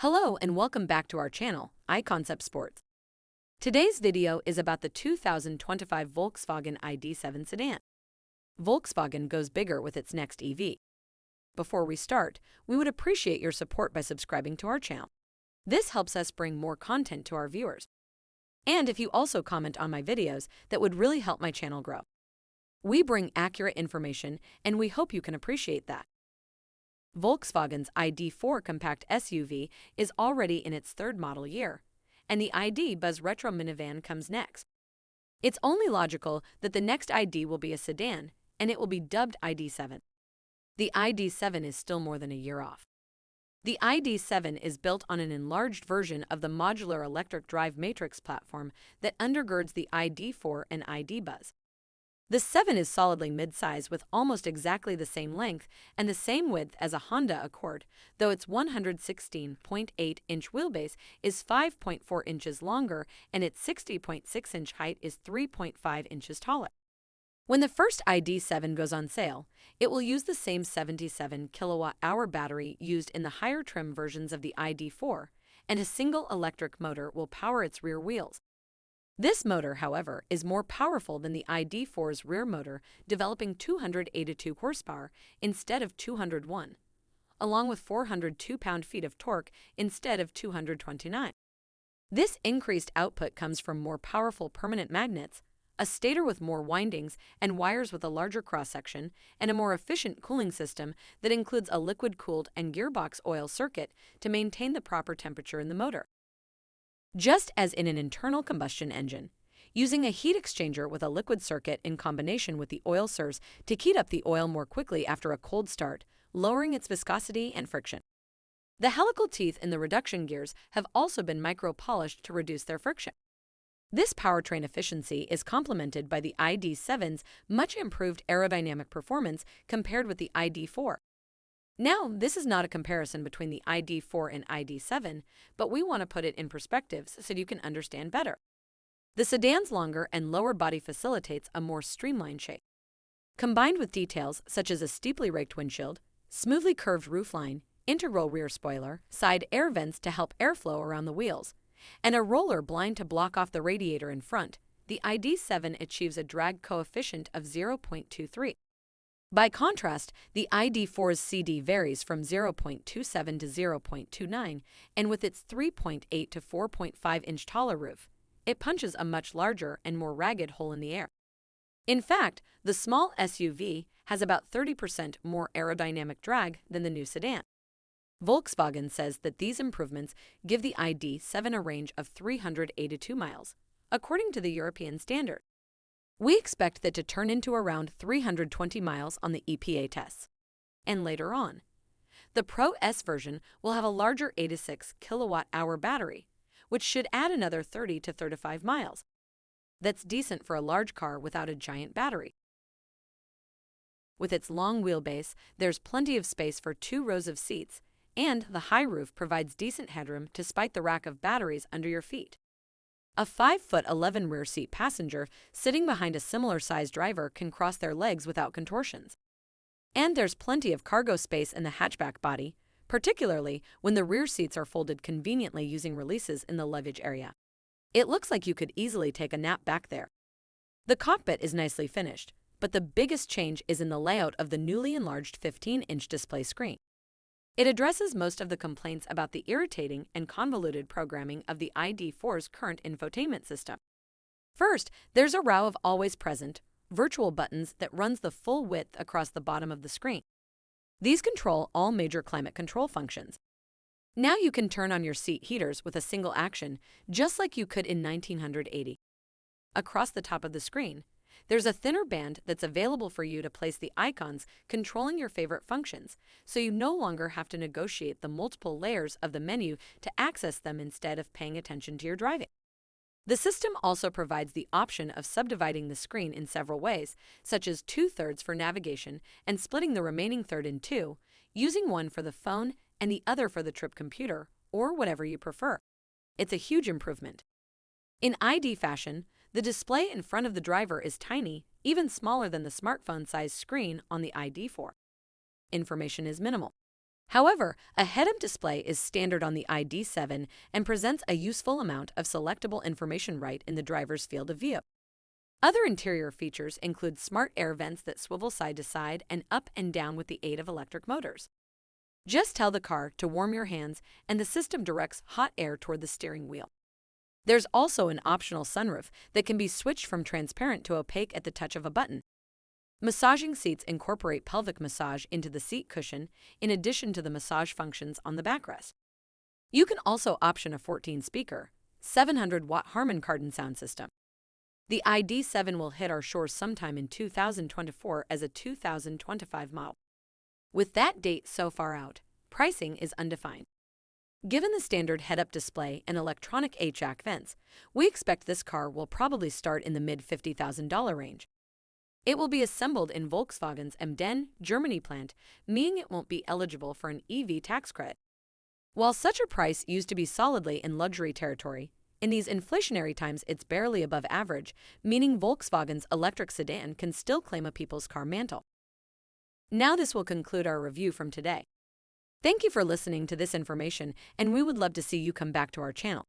Hello and welcome back to our channel, iConcept Sports. Today's video is about the 2025 Volkswagen ID.7 sedan. Volkswagen goes bigger with its next EV. Before we start, we would appreciate your support by subscribing to our channel. This helps us bring more content to our viewers. And if you also comment on my videos, that would really help my channel grow. We bring accurate information and we hope you can appreciate that. Volkswagen's ID.4 compact SUV is already in its third model year, and the ID Buzz Retro minivan comes next. It's only logical that the next ID will be a sedan, and it will be dubbed ID.7. The ID.7 is still more than a year off. The ID.7 is built on an enlarged version of the modular electric drive matrix platform that undergirds the ID.4 and ID Buzz. The 7 is solidly mid-size with almost exactly the same length and the same width as a Honda Accord, though its 116.8-inch wheelbase is 5.4 inches longer and its 60.6-inch height is 3.5 inches taller. When the first ID.7 goes on sale, it will use the same 77 kilowatt-hour battery used in the higher trim versions of the ID.4, and a single electric motor will power its rear wheels. This motor, however, is more powerful than the ID.4's rear motor, developing 282 horsepower instead of 201, along with 402 pound-feet of torque instead of 229. This increased output comes from more powerful permanent magnets, a stator with more windings and wires with a larger cross-section, and a more efficient cooling system that includes a liquid-cooled and gearbox oil circuit to maintain the proper temperature in the motor. Just as in an internal combustion engine, using a heat exchanger with a liquid circuit in combination with the oil serves to heat up the oil more quickly after a cold start, lowering its viscosity and friction. The helical teeth in the reduction gears have also been micro-polished to reduce their friction. This powertrain efficiency is complemented by the ID.7's much improved aerodynamic performance compared with the ID.4. Now, this is not a comparison between the ID.4 and ID.7, but we want to put it in perspectives so you can understand better. The sedan's longer and lower body facilitates a more streamlined shape. Combined with details such as a steeply raked windshield, smoothly curved roofline, integral rear spoiler, side air vents to help airflow around the wheels, and a roller blind to block off the radiator in front, the ID.7 achieves a drag coefficient of 0.23. By contrast, the ID.4's CD varies from 0.27 to 0.29, and with its 3.8 to 4.5-inch taller roof, it punches a much larger and more ragged hole in the air. In fact, the small SUV has about 30% more aerodynamic drag than the new sedan. Volkswagen says that these improvements give the ID.7 a range of 382 miles, according to the European standard. We expect that to turn into around 320 miles on the EPA tests. And later on, the Pro S version will have a larger 86 kilowatt-hour battery, which should add another 30 to 35 miles. That's decent for a large car without a giant battery. With its long wheelbase, there's plenty of space for 2 rows of seats, and the high roof provides decent headroom despite the rack of batteries under your feet. A 5'11" rear seat passenger sitting behind a similar-sized driver can cross their legs without contortions. And there's plenty of cargo space in the hatchback body, particularly when the rear seats are folded conveniently using releases in the luggage area. It looks like you could easily take a nap back there. The cockpit is nicely finished, but the biggest change is in the layout of the newly enlarged 15-inch display screen. It addresses most of the complaints about the irritating and convoluted programming of the ID.4's current infotainment system. First, there's a row of always-present, virtual buttons that runs the full width across the bottom of the screen. These control all major climate control functions. Now you can turn on your seat heaters with a single action, just like you could in 1980. Across the top of the screen, there's a thinner band that's available for you to place the icons controlling your favorite functions, so you no longer have to negotiate the multiple layers of the menu to access them instead of paying attention to your driving. The system also provides the option of subdividing the screen in several ways, such as 2/3 for navigation and splitting the remaining third in two, using one for the phone and the other for the trip computer, or whatever you prefer. It's a huge improvement. In ID fashion, the display in front of the driver is tiny, even smaller than the smartphone-sized screen on the ID.4. Information is minimal. However, a head-up display is standard on the ID.7 and presents a useful amount of selectable information right in the driver's field of view. Other interior features include smart air vents that swivel side to side and up and down with the aid of electric motors. Just tell the car to warm your hands and the system directs hot air toward the steering wheel. There's also an optional sunroof that can be switched from transparent to opaque at the touch of a button. Massaging seats incorporate pelvic massage into the seat cushion in addition to the massage functions on the backrest. You can also option a 14-speaker, 700-watt Harman Kardon sound system. The ID.7 will hit our shores sometime in 2024 as a 2025 model. With that date so far out, pricing is undefined. Given the standard head-up display and electronic HVAC vents, we expect this car will probably start in the mid-$50,000 range. It will be assembled in Volkswagen's Emden, Germany plant, meaning it won't be eligible for an EV tax credit. While such a price used to be solidly in luxury territory, in these inflationary times it's barely above average, meaning Volkswagen's electric sedan can still claim a people's car mantle. Now this will conclude our review from today. Thank you for listening to this information, and we would love to see you come back to our channel.